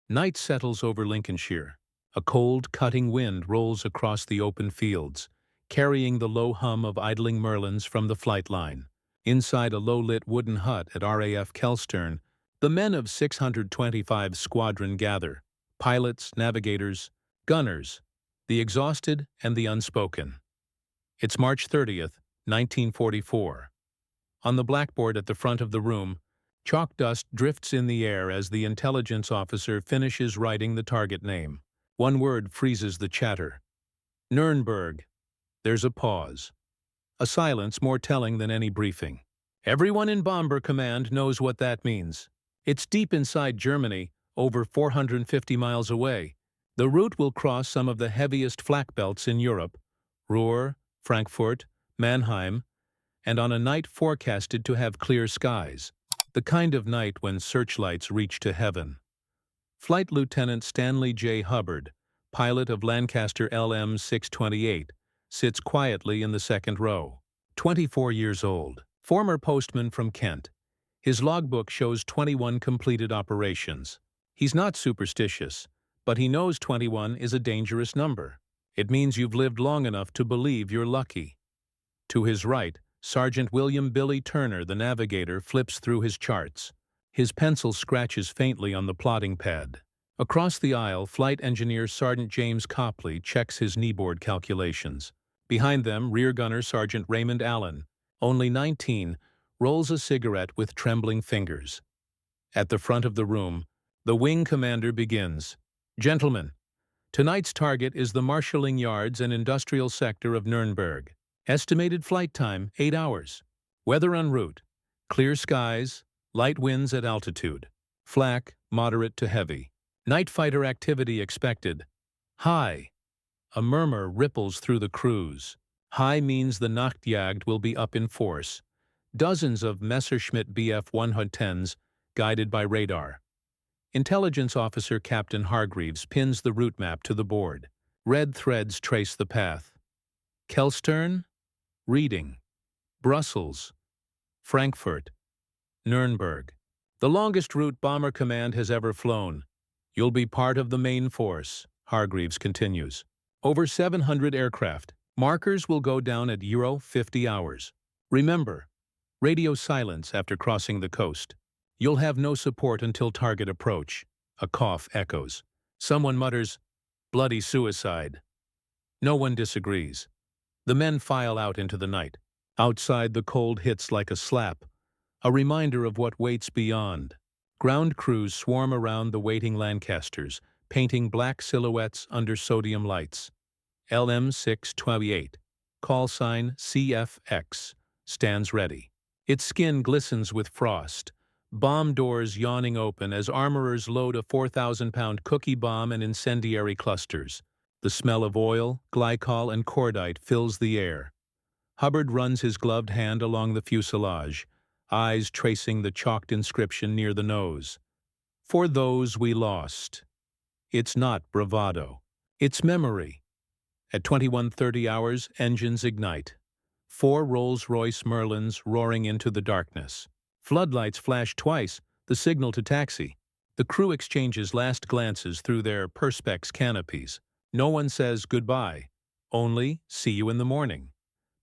Night settles over Lincolnshire. A cold, cutting wind rolls across the open fields, carrying the low hum of idling Merlins from the flight line. Inside a low-lit wooden hut at RAF Kelstern, the men of 625 Squadron gather. Pilots, navigators, gunners, the exhausted and the unspoken. It's March 30th, 1944. On the blackboard at the front of the room, chalk dust drifts in the air as the intelligence officer finishes writing the target name. One word freezes the chatter. Nürnberg. There's a pause. A silence more telling than any briefing. Everyone in Bomber Command knows what that means. It's deep inside Germany, over 450 miles away. The route will cross some of the heaviest flak belts in Europe, Ruhr, Frankfurt, Mannheim, and on a night forecasted to have clear skies, the kind of night when searchlights reach to heaven. Flight Lieutenant Stanley J. Hubbard, pilot of Lancaster LM628, sits quietly in the second row. 24 years old, former postman from Kent. His logbook shows 21 completed operations. He's not superstitious, but he knows 21 is a dangerous number. It means you've lived long enough to believe you're lucky. To his right, Sergeant William Billy Turner, the navigator, flips through his charts. His pencil scratches faintly on the plotting pad. Across the aisle, Flight Engineer Sergeant James Copley checks his kneeboard calculations. Behind them, Rear Gunner Sergeant Raymond Allen, only 19, rolls a cigarette with trembling fingers. At the front of the room, the wing commander begins. Gentlemen, tonight's target is the marshalling yards and industrial sector of Nuremberg. Estimated flight time, 8 hours. Weather en route. Clear skies, light winds at altitude. Flak, moderate to heavy. Night fighter activity expected. High. A murmur ripples through the crews. High means the Nachtjagd will be up in force. Dozens of Messerschmitt Bf 110s guided by radar. Intelligence Officer Captain Hargreaves pins the route map to the board. Red threads trace the path. Kelstern, Reading, Brussels, Frankfurt, Nuremberg. The longest route Bomber Command has ever flown. You'll be part of the main force, Hargreaves continues. Over 700 aircraft. Markers will go down at Euro 50 hours. Remember, radio silence after crossing the coast. You'll have no support until target approach. A cough echoes. Someone mutters, "Bloody suicide." No one disagrees. The men file out into the night. Outside, the cold hits like a slap, a reminder of what waits beyond. Ground crews swarm around the waiting Lancasters, painting black silhouettes under sodium lights. LM628, call sign CFX, stands ready. Its skin glistens with frost, bomb doors yawning open as armorers load a 4,000-pound cookie bomb and incendiary clusters. The smell of oil, glycol, and cordite fills the air. Hubbard runs his gloved hand along the fuselage, eyes tracing the chalked inscription near the nose. For those we lost. It's not bravado. It's memory. At 21:30 hours, engines ignite. 4 Rolls-Royce Merlins roaring into the darkness. Floodlights flash twice, the signal to taxi. The crew exchanges last glances through their perspex canopies. No one says goodbye, only see you in the morning.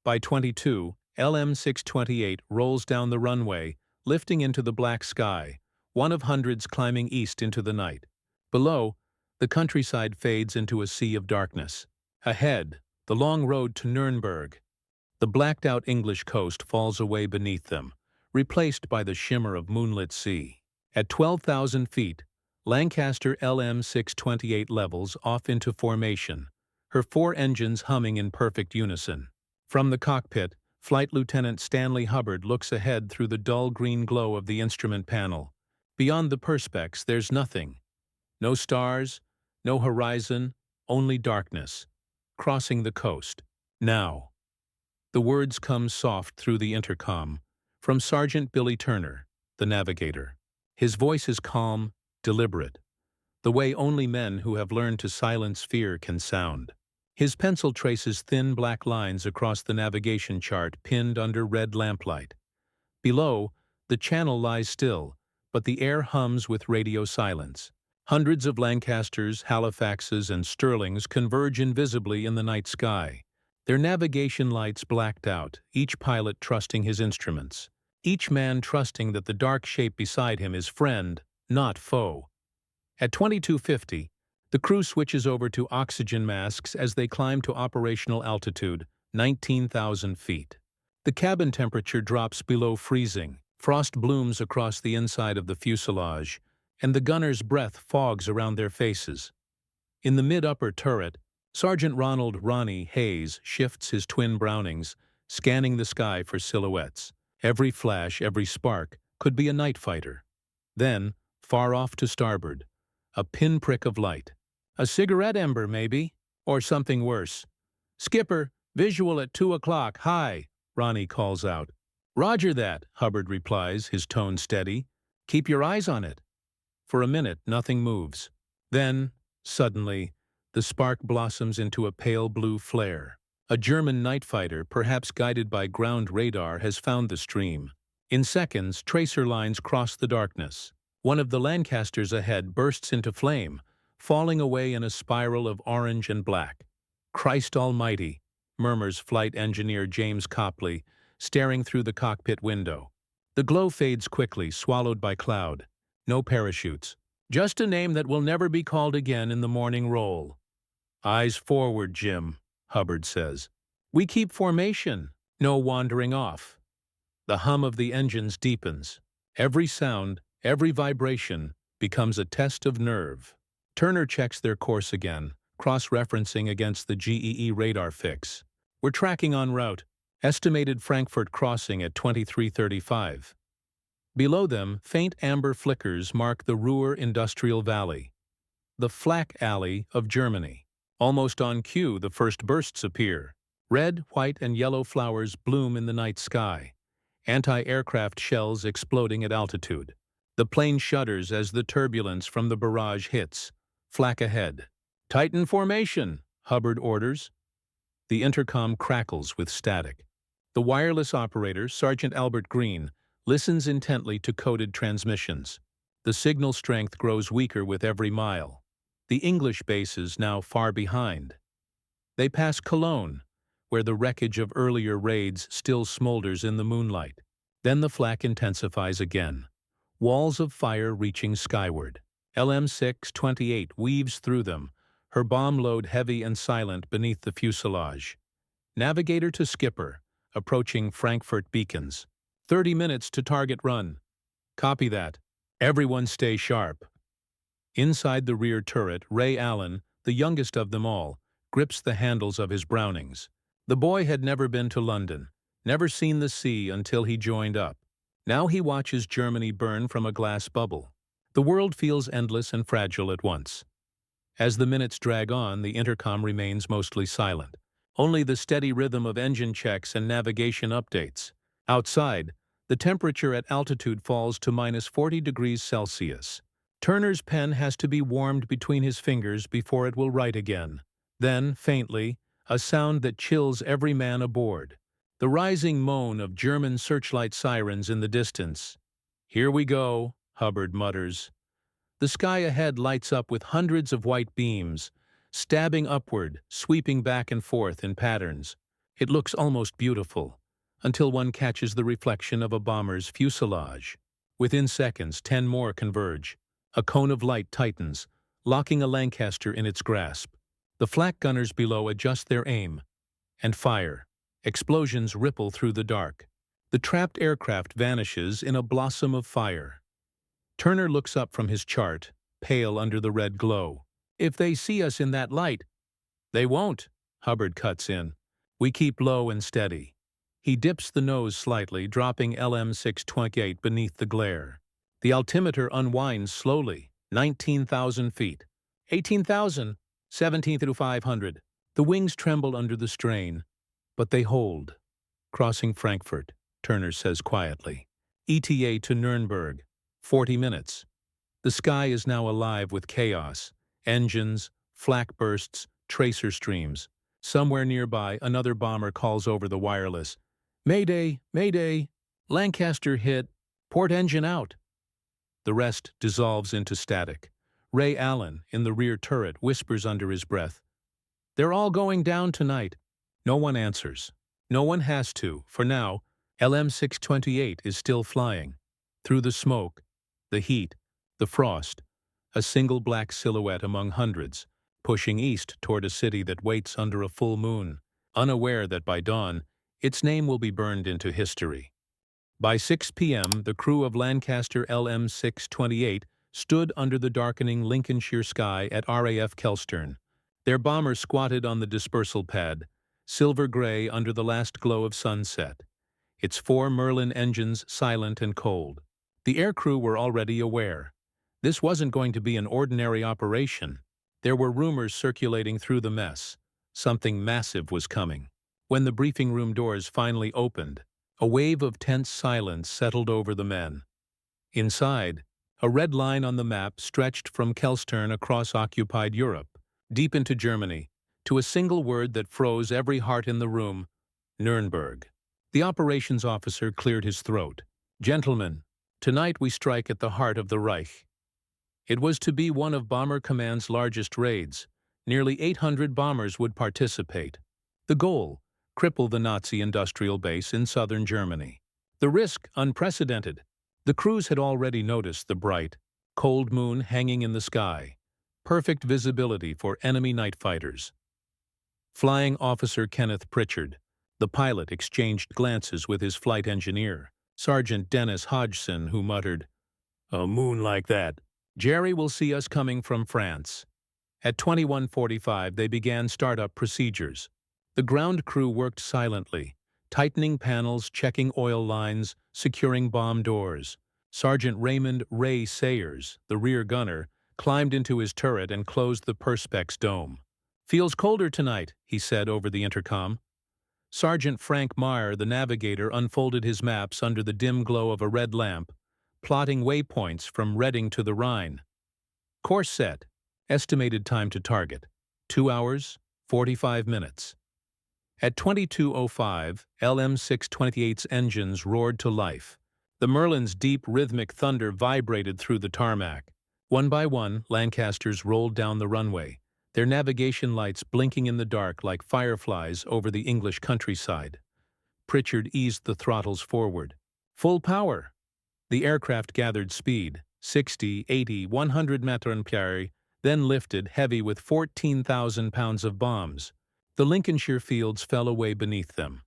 By 22, LM628 rolls down the runway, lifting into the black sky, one of hundreds climbing east into the night. Below, the countryside fades into a sea of darkness. Ahead, the long road to Nuremberg. The blacked-out English coast falls away beneath them, replaced by the shimmer of moonlit sea. At 12,000 feet, Lancaster LM628 levels off into formation, her 4 engines humming in perfect unison. From the cockpit, Flight Lieutenant Stanley Hubbard looks ahead through the dull green glow of the instrument panel. Beyond the perspex, there's nothing. No stars, no horizon, only darkness. Crossing the coast. Now. The words come soft through the intercom, from Sergeant Billy Turner, the navigator. His voice is calm, deliberate, the way only men who have learned to silence fear can sound. His pencil traces thin black lines across the navigation chart pinned under red lamplight. Below, the channel lies still, but the air hums with radio silence. Hundreds of Lancasters, Halifaxes, and Stirlings converge invisibly in the night sky, their navigation lights blacked out, each pilot trusting his instruments, each man trusting that the dark shape beside him is friend, not foe. At 2250, the crew switches over to oxygen masks as they climb to operational altitude, 19,000 feet. The cabin temperature drops below freezing, frost blooms across the inside of the fuselage, and the gunner's breath fogs around their faces. In the mid-upper turret, Sergeant Ronald "Ronnie" Hayes shifts his twin Brownings, scanning the sky for silhouettes. Every flash, every spark, could be a night fighter. Then, far off to starboard, a pinprick of light. A cigarette ember, maybe? Or something worse. "Skipper, visual at 2 o'clock, high," Ronnie calls out. "Roger that," Hubbard replies, his tone steady. "Keep your eyes on it." For a minute, nothing moves. Then, suddenly, the spark blossoms into a pale blue flare. A German night fighter, perhaps guided by ground radar, has found the stream. In seconds, tracer lines cross the darkness. One of the Lancasters ahead bursts into flame, falling away in a spiral of orange and black. "Christ Almighty," murmurs flight engineer James Copley, staring through the cockpit window. The glow fades quickly, swallowed by cloud. No parachutes. Just a name that will never be called again in the morning roll. "Eyes forward, Jim," Hubbard says. "We keep formation. No wandering off." The hum of the engines deepens. Every sound, every vibration, becomes a test of nerve. Turner checks their course again, cross-referencing against the GEE radar fix. "We're tracking en route. Estimated Frankfurt crossing at 2335. Below them, faint amber flickers mark the Ruhr Industrial Valley, the Flak Alley of Germany. Almost on cue, the first bursts appear. Red, white, and yellow flowers bloom in the night sky. Anti-aircraft shells exploding at altitude. The plane shudders as the turbulence from the barrage hits. Flak ahead. "Tighten formation," Hubbard orders. The intercom crackles with static. The wireless operator, Sergeant Albert Green, listens intently to coded transmissions. The signal strength grows weaker with every mile. The English base is now far behind. They pass Cologne, where the wreckage of earlier raids still smolders in the moonlight. Then the flak intensifies again. Walls of fire reaching skyward. LM628 weaves through them, her bomb load heavy and silent beneath the fuselage. Navigator to skipper, approaching Frankfurt beacons. 30 minutes to target run. Copy that. Everyone stay sharp. Inside the rear turret, Ray Allen, the youngest of them all, grips the handles of his Brownings. The boy had never been to London, never seen the sea until he joined up. Now he watches Germany burn from a glass bubble. The world feels endless and fragile at once. As the minutes drag on, the intercom remains mostly silent. Only the steady rhythm of engine checks and navigation updates. Outside, the temperature at altitude falls to -40 degrees Celsius. Turner's pen has to be warmed between his fingers before it will write again. Then, faintly, a sound that chills every man aboard. The rising moan of German searchlight sirens in the distance. "Here we go," Hubbard mutters. The sky ahead lights up with hundreds of white beams, stabbing upward, sweeping back and forth in patterns. It looks almost beautiful, until one catches the reflection of a bomber's fuselage. Within seconds, 10 more converge. A cone of light tightens, locking a Lancaster in its grasp. The flak gunners below adjust their aim and fire. Explosions ripple through the dark. The trapped aircraft vanishes in a blossom of fire. Turner looks up from his chart, pale under the red glow. "If they see us in that light—" "They won't," Hubbard cuts in. "We keep low and steady." He dips the nose slightly, dropping LM628 beneath the glare. The altimeter unwinds slowly, 19,000 feet. 18,000, 17 through 500. The wings tremble under the strain, but they hold. "Crossing Frankfurt," Turner says quietly. "ETA to Nürnberg, 40 minutes. The sky is now alive with chaos. Engines, flak bursts, tracer streams. Somewhere nearby, another bomber calls over the wireless. "Mayday, Mayday! Lancaster hit. Port engine out." The rest dissolves into static. Ray Allen, in the rear turret, whispers under his breath, "They're all going down tonight." No one answers. No one has to, for now, LM628 is still flying. Through the smoke, the heat, the frost, a single black silhouette among hundreds, pushing east toward a city that waits under a full moon, unaware that by dawn, its name will be burned into history. By 6 p.m., the crew of Lancaster LM628 stood under the darkening Lincolnshire sky at RAF Kelstern. Their bomber squatted on the dispersal pad, silver-gray under the last glow of sunset, its 4 Merlin engines silent and cold. The aircrew were already aware. This wasn't going to be an ordinary operation. There were rumors circulating through the mess. Something massive was coming. When the briefing room doors finally opened, a wave of tense silence settled over the men. Inside, a red line on the map stretched from Kelstern across occupied Europe, deep into Germany, to a single word that froze every heart in the room: Nürnberg. The operations officer cleared his throat. "Gentlemen, tonight we strike at the heart of the Reich." It was to be one of Bomber Command's largest raids. Nearly 800 bombers would participate. The goal: cripple the Nazi industrial base in southern Germany. The risk unprecedented. The crews had already noticed the bright, cold moon hanging in the sky. Perfect visibility for enemy night fighters. Flying Officer Kenneth Pritchard, the pilot, exchanged glances with his flight engineer, Sergeant Dennis Hodgson, who muttered, "A moon like that, Jerry will see us coming from France." At 21:45, they began startup procedures. The ground crew worked silently, tightening panels, checking oil lines, securing bomb doors. Sergeant Raymond "Ray" Sayers, the rear gunner, climbed into his turret and closed the perspex dome. "Feels colder tonight," he said over the intercom. Sergeant Frank Meyer, the navigator, unfolded his maps under the dim glow of a red lamp, plotting waypoints from Reading to the Rhine. Course set. Estimated time to target: 2 hours, 45 minutes. At 22:05, LM628's engines roared to life. The Merlin's deep, rhythmic thunder vibrated through the tarmac. One by one, Lancasters rolled down the runway, their navigation lights blinking in the dark like fireflies over the English countryside. Pritchard eased the throttles forward. Full power! The aircraft gathered speed, 60, 80, 100 mph, then lifted, heavy with 14,000 pounds of bombs. The Lincolnshire fields fell away beneath them.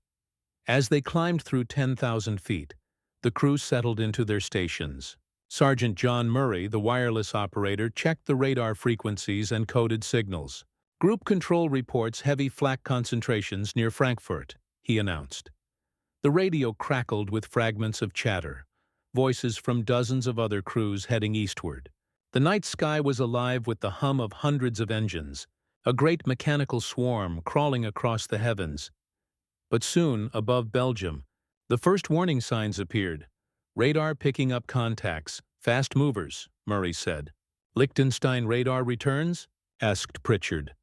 As they climbed through 10,000 feet, the crew settled into their stations. Sergeant John Murray, the wireless operator, checked the radar frequencies and coded signals. "Group control reports heavy flak concentrations near Frankfurt," he announced. The radio crackled with fragments of chatter, voices from dozens of other crews heading eastward. The night sky was alive with the hum of hundreds of engines, a great mechanical swarm crawling across the heavens. But soon, above Belgium, the first warning signs appeared. "Radar picking up contacts. Fast movers," Murray said. "Liechtenstein radar returns?" asked Pritchard.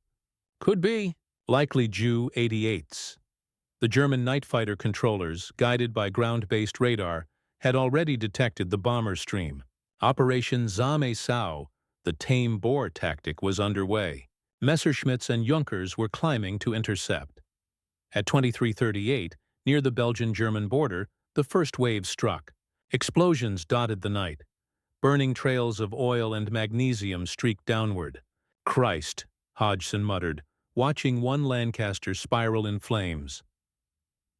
"Could be. Likely Ju-88s." The German night fighter controllers, guided by ground-based radar, had already detected the bomber stream. Operation Zame Sau, the tame boar tactic, was underway. Messerschmitts and Junkers were climbing to intercept. At 23:38, near the Belgian-German border, the first wave struck. Explosions dotted the night. Burning trails of oil and magnesium streaked downward. "Christ," Hodgson muttered, watching one Lancaster spiral in flames.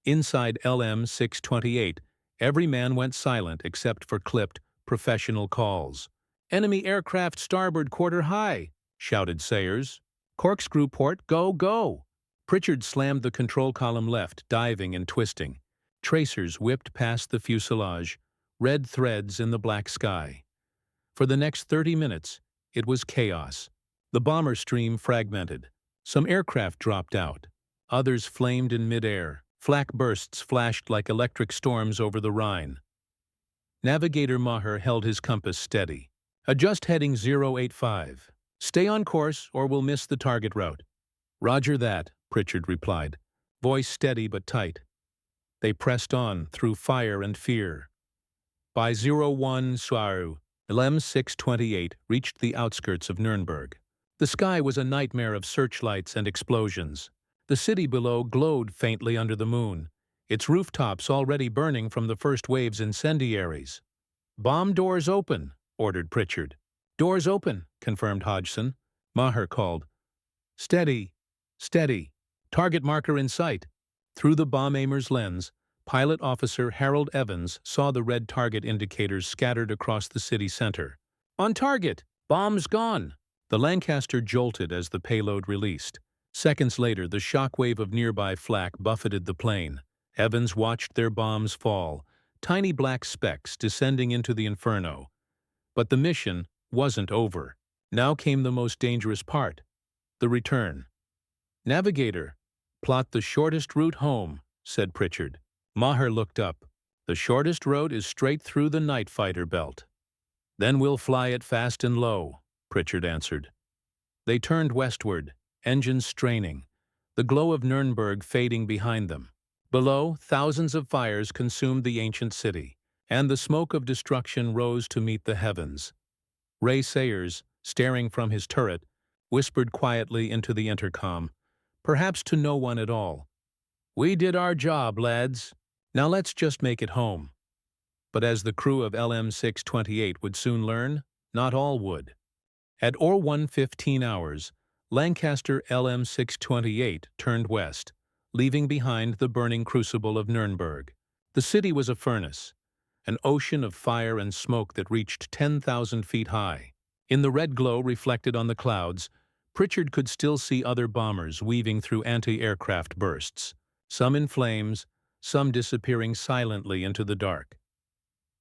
Inside LM628, every man went silent except for clipped, professional calls. "Enemy aircraft starboard quarter high," shouted Sayers. "Corkscrew port, go, go!" Pritchard slammed the control column left, diving and twisting. Tracers whipped past the fuselage, red threads in the black sky. For the next 30 minutes, it was chaos. The bomber stream fragmented. Some aircraft dropped out. Others flamed in midair. Flak bursts flashed like electric storms over the Rhine. Navigator Maher held his compass steady. "Adjust heading 085. Stay on course or we'll miss the target route." "Roger that," Pritchard replied, voice steady but tight. They pressed on through fire and fear. By 01 Suaru, LM628 reached the outskirts of Nürnberg. The sky was a nightmare of searchlights and explosions. The city below glowed faintly under the moon, its rooftops already burning from the first wave's incendiaries. "Bomb doors open," ordered Pritchard. "Doors open," confirmed Hodgson. Maher called. "Steady, steady. Target marker in sight." Through the bomb aimer's lens, Pilot Officer Harold Evans saw the red target indicators scattered across the city center. "On target! Bomb's gone!" The Lancaster jolted as the payload released. Seconds later, the shockwave of nearby flak buffeted the plane. Evans watched their bombs fall, tiny black specks descending into the inferno. But the mission wasn't over. Now came the most dangerous part, the return. "Navigator, plot the shortest route home," said Pritchard. Maher looked up. "The shortest road is straight through the night fighter belt." "Then we'll fly it fast and low," Pritchard answered. They turned westward, engines straining, the glow of Nürnberg fading behind them. Below, thousands of fires consumed the ancient city, and the smoke of destruction rose to meet the heavens. Ray Sayers, staring from his turret, whispered quietly into the intercom, perhaps to no one at all. "We did our job, lads. Now let's just make it home." But as the crew of LM628 would soon learn, not all would. At or 1:15 hours, Lancaster LM628 turned west, leaving behind the burning crucible of Nürnberg. The city was a furnace, an ocean of fire and smoke that reached 10,000 feet high. In the red glow reflected on the clouds, Pritchard could still see other bombers weaving through anti-aircraft bursts, some in flames, some disappearing silently into the dark.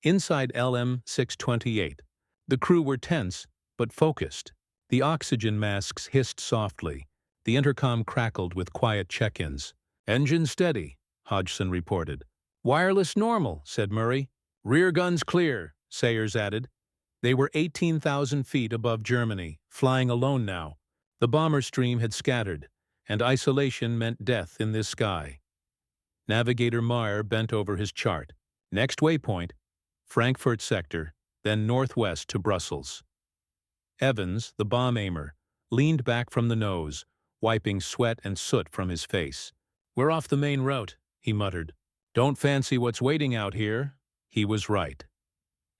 Inside LM628, the crew were tense but focused. The oxygen masks hissed softly. The intercom crackled with quiet check-ins. "Engine steady," Hodgson reported. "Wireless normal," said Murray. "Rear guns clear," Sayers added. They were 18,000 feet above Germany, flying alone now. The bomber stream had scattered, and isolation meant death in this sky. Navigator Maher bent over his chart. Next waypoint, Frankfurt sector, then northwest to Brussels. Evans, the bomb aimer, leaned back from the nose, wiping sweat and soot from his face. "We're off the main route," he muttered. "Don't fancy what's waiting out here." He was right.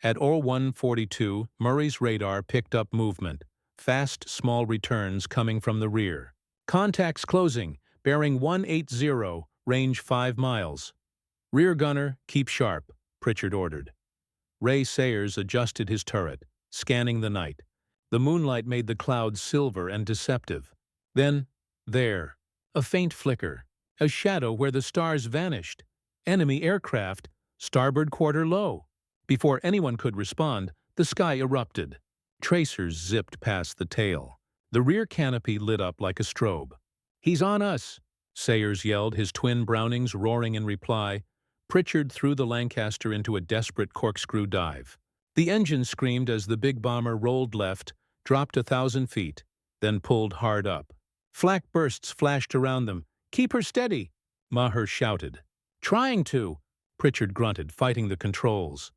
At or 1:42, Murray's radar picked up movement, fast, small returns coming from the rear. "Contacts closing, bearing 180, range 5 miles. Rear gunner, keep sharp," Pritchard ordered. Ray Sayers adjusted his turret, scanning the night. The moonlight made the clouds silver and deceptive. Then, there, a faint flicker, a shadow where the stars vanished. Enemy aircraft, starboard quarter low. Before anyone could respond, the sky erupted. Tracers zipped past the tail. The rear canopy lit up like a strobe. "He's on us!" Sayers yelled, his twin Brownings roaring in reply. Pritchard threw the Lancaster into a desperate corkscrew dive. The engine screamed as the big bomber rolled left, dropped 1,000 feet, then pulled hard up. Flak bursts flashed around them. "Keep her steady!" Maher shouted. "Trying to!" Pritchard grunted, fighting the controls.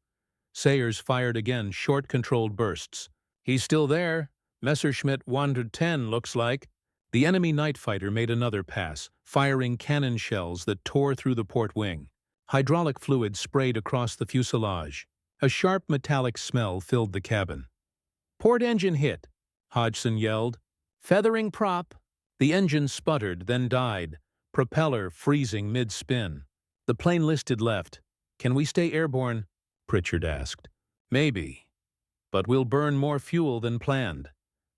Sayers fired again, short controlled bursts. "He's still there. Messerschmitt 110 looks like." The enemy night fighter made another pass, firing cannon shells that tore through the port wing. Hydraulic fluid sprayed across the fuselage. A sharp metallic smell filled the cabin. "Port engine hit," Hodgson yelled. "Feathering prop." The engine sputtered, then died, propeller freezing mid-spin. The plane listed left. "Can we stay airborne?" Pritchard asked. "Maybe. But we'll burn more fuel than planned."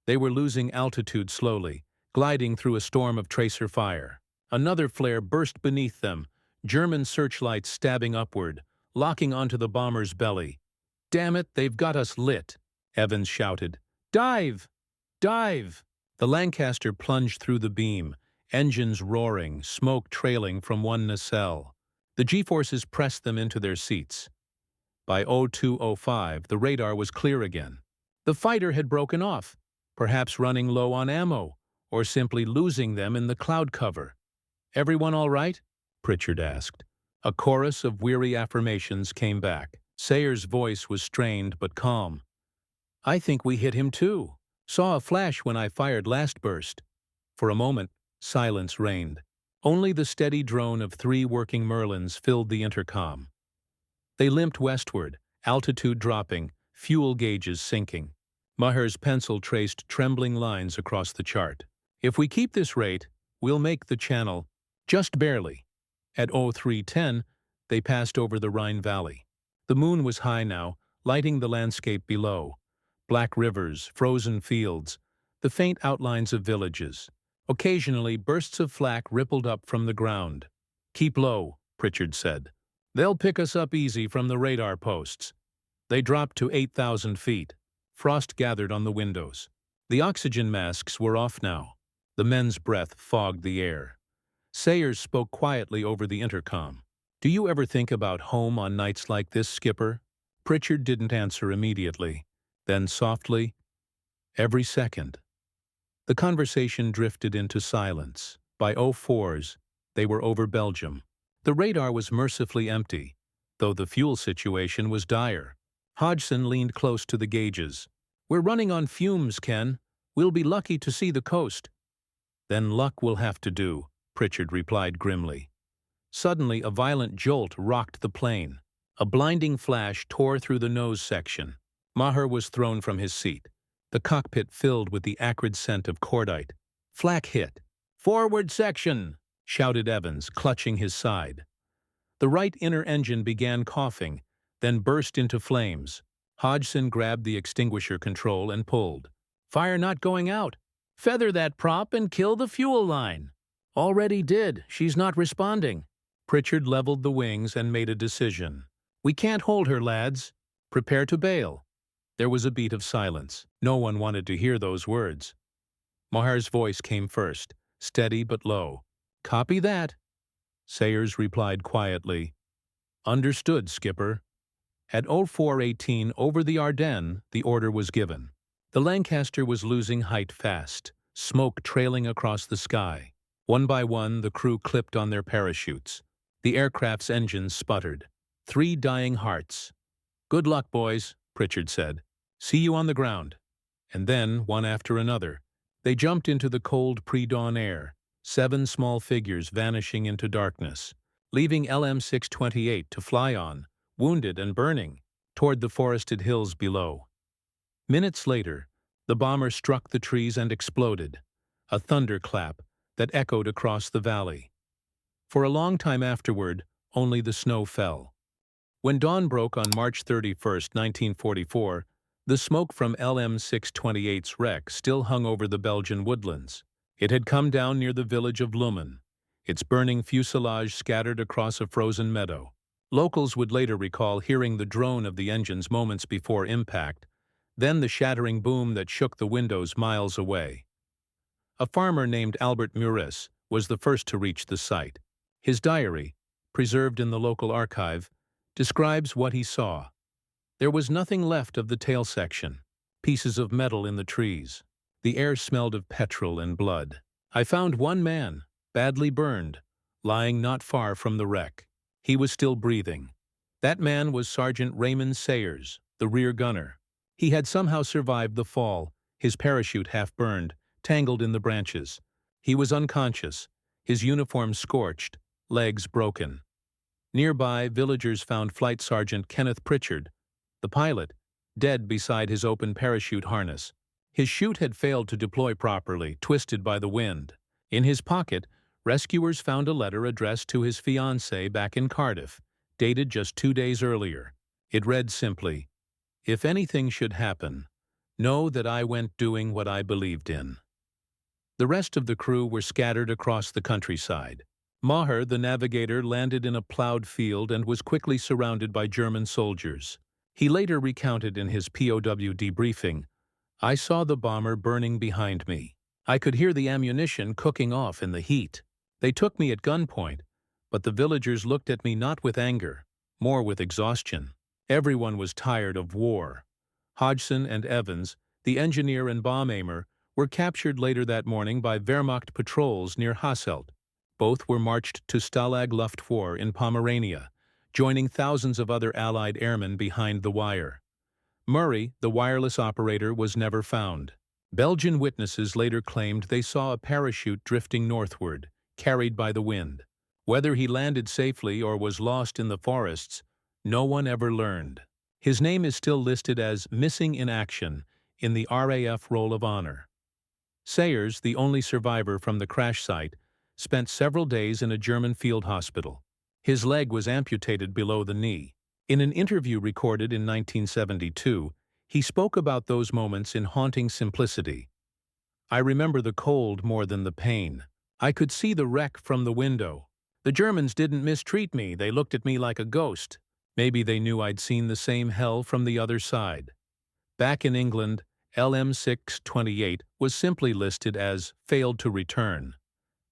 They were losing altitude slowly, gliding through a storm of tracer fire. Another flare burst beneath them, German searchlights stabbing upward, locking onto the bomber's belly. "Damn it, they've got us lit," Evans shouted. "Dive! Dive!" The Lancaster plunged through the beam, engines roaring, smoke trailing from one nacelle. The G-forces pressed them into their seats. By 02:05, the radar was clear again. The fighter had broken off, perhaps running low on ammo, or simply losing them in the cloud cover. "Everyone all right?" Pritchard asked. A chorus of weary affirmations came back. Sayers' voice was strained but calm. I think we hit him too. Saw a flash when I fired last burst. For a moment, silence reigned. Only the steady drone of 3 working Merlins filled the intercom. They limped westward, altitude dropping, fuel gauges sinking. Maher's pencil traced trembling lines across the chart. If we keep this rate, we'll make the channel, just barely. At 0310, they passed over the Rhine Valley. The moon was high now, lighting the landscape below. Black rivers, frozen fields, the faint outlines of villages. Occasionally, bursts of flak rippled up from the ground. "Keep low," Pritchard said. "They'll pick us up easy from the radar posts." They dropped to 8,000 feet. Frost gathered on the windows. The oxygen masks were off now. The men's breath fogged the air. Sayers spoke quietly over the intercom. "Do you ever think about home on nights like this, Skipper?" Pritchard didn't answer immediately. Then softly, "Every second." The conversation drifted into silence. By 04s, they were over Belgium. The radar was mercifully empty, though the fuel situation was dire. Hodgson leaned close to the gauges. "We're running on fumes, Ken. We'll be lucky to see the coast." "Then luck will have to do," Pritchard replied grimly. Suddenly, a violent jolt rocked the plane. A blinding flash tore through the nose section. Maher was thrown from his seat. The cockpit filled with the acrid scent of cordite. Flak hit. "Forward section!" shouted Evans, clutching his side. The right inner engine began coughing, then burst into flames. Hodgson grabbed the extinguisher control and pulled. "Fire not going out. Feather that prop and kill the fuel line." "Already did. She's not responding." Pritchard leveled the wings and made a decision. "We can't hold her, lads. Prepare to bail." There was a beat of silence. No one wanted to hear those words. Maher's voice came first, steady but low. "Copy that." Sayers replied quietly. "Understood, Skipper." At 0418 over the Ardennes, the order was given. The Lancaster was losing height fast, smoke trailing across the sky. One by one, the crew clipped on their parachutes. The aircraft's engines sputtered. 3 dying hearts. "Good luck, boys," Pritchard said. "See you on the ground." And then, one after another, they jumped into the cold pre-dawn air, 7 small figures vanishing into darkness, leaving LM628 to fly on, wounded and burning, toward the forested hills below. Minutes later, the bomber struck the trees and exploded, a thunderclap that echoed across the valley. For a long time afterward, only the snow fell. When dawn broke on March 31, 1944, the smoke from LM628's wreck still hung over the Belgian woodlands. It had come down near the village of Lummen, its burning fuselage scattered across a frozen meadow. Locals would later recall hearing the drone of the engines moments before impact, then the shattering boom that shook the windows miles away. A farmer named Albert Immerses was the first to reach the site. His diary, preserved in the local archive, describes what he saw. There was nothing left of the tail section, pieces of metal in the trees. The air smelled of petrol and blood. I found one man, badly burned, lying not far from the wreck. He was still breathing. That man was Sergeant Raymond Sayers, the rear gunner. He had somehow survived the fall, his parachute half burned, tangled in the branches. He was unconscious, his uniform scorched, legs broken. Nearby, villagers found Flight Sergeant Kenneth Pritchard, the pilot, dead beside his open parachute harness. His chute had failed to deploy properly, twisted by the wind. In his pocket, rescuers found a letter addressed to his fiancée back in Cardiff, dated just 2 days earlier. It read simply, "If anything should happen, know that I went doing what I believed in." The rest of the crew were scattered across the countryside. Maher, the navigator, landed in a plowed field and was quickly surrounded by German soldiers. He later recounted in his POW debriefing, "I saw the bomber burning behind me. I could hear the ammunition cooking off in the heat. They took me at gunpoint, but the villagers looked at me not with anger, more with exhaustion. Everyone was tired of war." Hodgson and Evans, the engineer and bomb aimer, were captured later that morning by Wehrmacht patrols near Hasselt. Both were marched to Stalag Luftwaffe in Pomerania, joining thousands of other Allied airmen behind the wire. Murray, the wireless operator, was never found. Belgian witnesses later claimed they saw a parachute drifting northward, carried by the wind. Whether he landed safely or was lost in the forests, no one ever learned. His name is still listed as missing in action in the RAF Roll of Honor. Sayers, the only survivor from the crash site, spent several days in a German field hospital. His leg was amputated below the knee. In an interview recorded in 1972, he spoke about those moments in haunting simplicity. "I remember the cold more than the pain. I could see the wreck from the window. The Germans didn't mistreat me, they looked at me like a ghost. Maybe they knew I'd seen the same hell from the other side." Back in England, LM628 was simply listed as failed to return.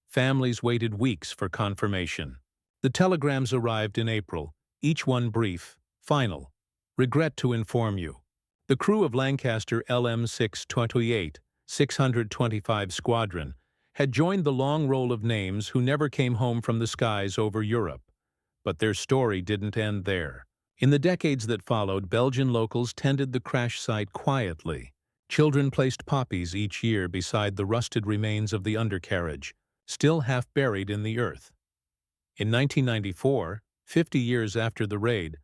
Families waited weeks for confirmation. The telegrams arrived in April, each one brief, final. "Regret to inform you. The crew of Lancaster LM628, 625 Squadron, had joined the long roll of names who never came home from the skies over Europe. But their story didn't end there. In the decades that followed, Belgian locals tended the crash site quietly. Children placed poppies each year beside the rusted remains of the undercarriage, still half buried in the earth. In 1994, 50 years after the raid,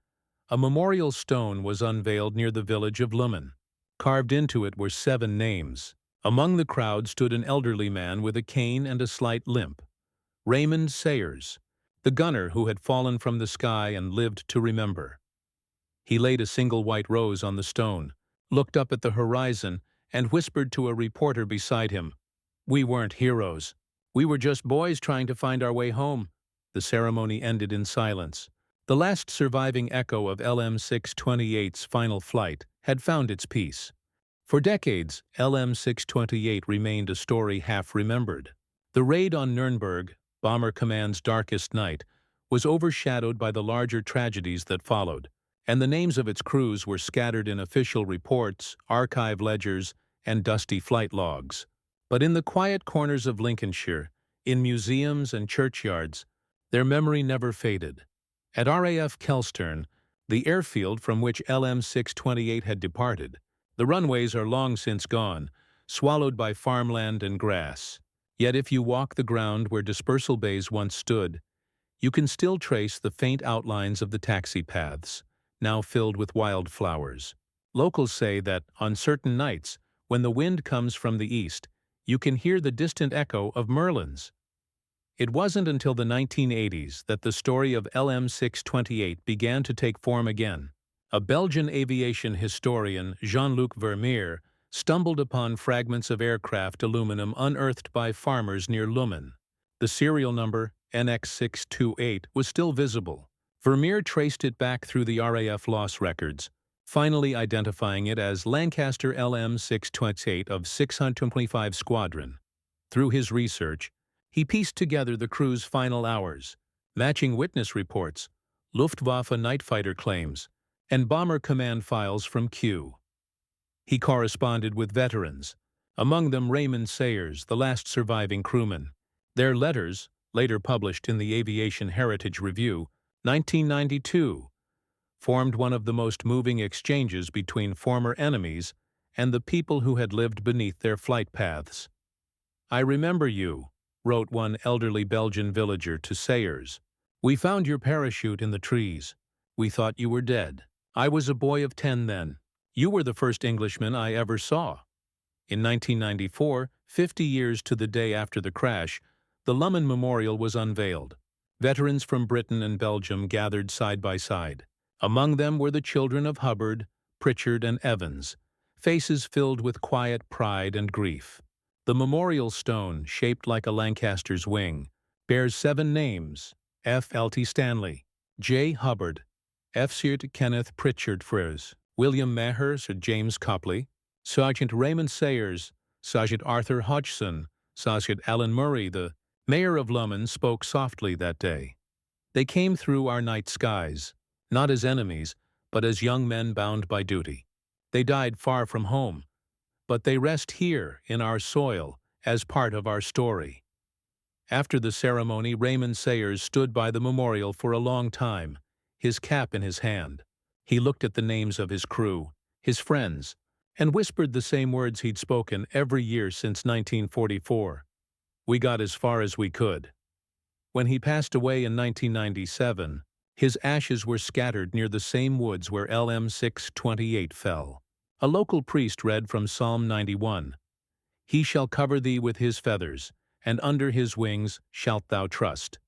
a memorial stone was unveiled near the village of Lummen. Carved into it were 7 names. Among the crowd stood an elderly man with a cane and a slight limp. Raymond Sayers, the gunner who had fallen from the sky and lived to remember. He laid a single white rose on the stone, looked up at the horizon, and whispered to a reporter beside him, "We weren't heroes. We were just boys trying to find our way home." The ceremony ended in silence. The last surviving echo of LM628's final flight had found its peace. For decades, LM628 remained a story half remembered. The raid on Nürnberg, Bomber Command's darkest night, was overshadowed by the larger tragedies that followed, and the names of its crews were scattered in official reports, archive ledgers, and dusty flight logs. But in the quiet corners of Lincolnshire, in museums and churchyards, their memory never faded. At RAF Kelstern, the airfield from which LM628 had departed, the runways are long since gone, swallowed by farmland and grass. Yet if you walk the ground where dispersal bays once stood, you can still trace the faint outlines of the taxi paths, now filled with wildflowers. Locals say that, on certain nights, when the wind comes from the east, you can hear the distant echo of Merlins. It wasn't until the 1980s that the story of LM628 began to take form again. A Belgian aviation historian, Jean-Luc Vermeer, stumbled upon fragments of aircraft aluminum unearthed by farmers near Lummen. The serial number, NX628, was still visible. Vermeer traced it back through the RAF loss records, finally identifying it as Lancaster LM628 of 625 Squadron. Through his research, he pieced together the crew's final hours, matching witness reports, Luftwaffe night fighter claims, and Bomber Command files from Q. He corresponded with veterans, among them Raymond Sayers, the last surviving crewman. Their letters, later published in the Aviation Heritage Review, 1992, formed one of the most moving exchanges between former enemies and the people who had lived beneath their flight paths. "I remember you," wrote one elderly Belgian villager to Sayers. "We found your parachute in the trees. We thought you were dead. I was a boy of 10 then. You were the first Englishman I ever saw." In 1994, 50 years to the day after the crash, the Lummen Memorial was unveiled. Veterans from Britain and Belgium gathered side by side. Among them were the children of Hubbard, Pritchard, and Evans, faces filled with quiet pride and grief. The memorial stone, shaped like a Lancaster's wing, bears 7 names: F. L. T. Stanley, J. Hubbard, F. Sgt. Kenneth Pritchard Freres, William Maher, Sir James Copley, Sergeant Raymond Sayers, Sergeant Arthur Hodgson, Sergeant Alan Murray. The mayor of Lummen spoke softly that day. "They came through our night skies, not as enemies, but as young men bound by duty. They died far from home, but they rest here in our soil as part of our story." After the ceremony, Raymond Sayers stood by the memorial for a long time, his cap in his hand. He looked at the names of his crew, his friends, and whispered the same words he'd spoken every year since 1944. We got as far as we could. When he passed away in 1997, his ashes were scattered near the same woods where LM628 fell. A local priest read from Psalm 91, "He shall cover thee with his feathers, and under his wings shalt thou trust."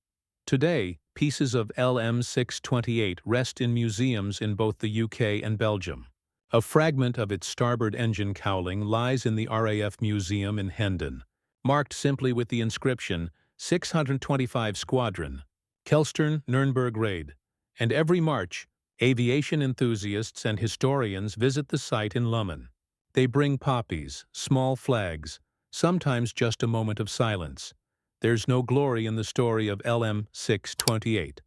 Today, pieces of LM628 rest in museums in both the UK and Belgium. A fragment of its starboard engine cowling lies in the RAF Museum in Hendon, marked simply with the inscription 625 Squadron, Kelstern, Nürnberg Raid, and every March, aviation enthusiasts and historians visit the site in Lummen. They bring poppies, small flags, sometimes just a moment of silence. There's no glory in the story of LM628,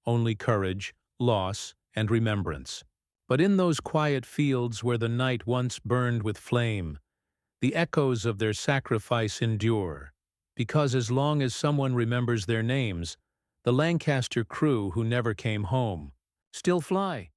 only courage, loss, and remembrance. But in those quiet fields where the night once burned with flame, the echoes of their sacrifice endure, because as long as someone remembers their names, the Lancaster crew who never came home still fly.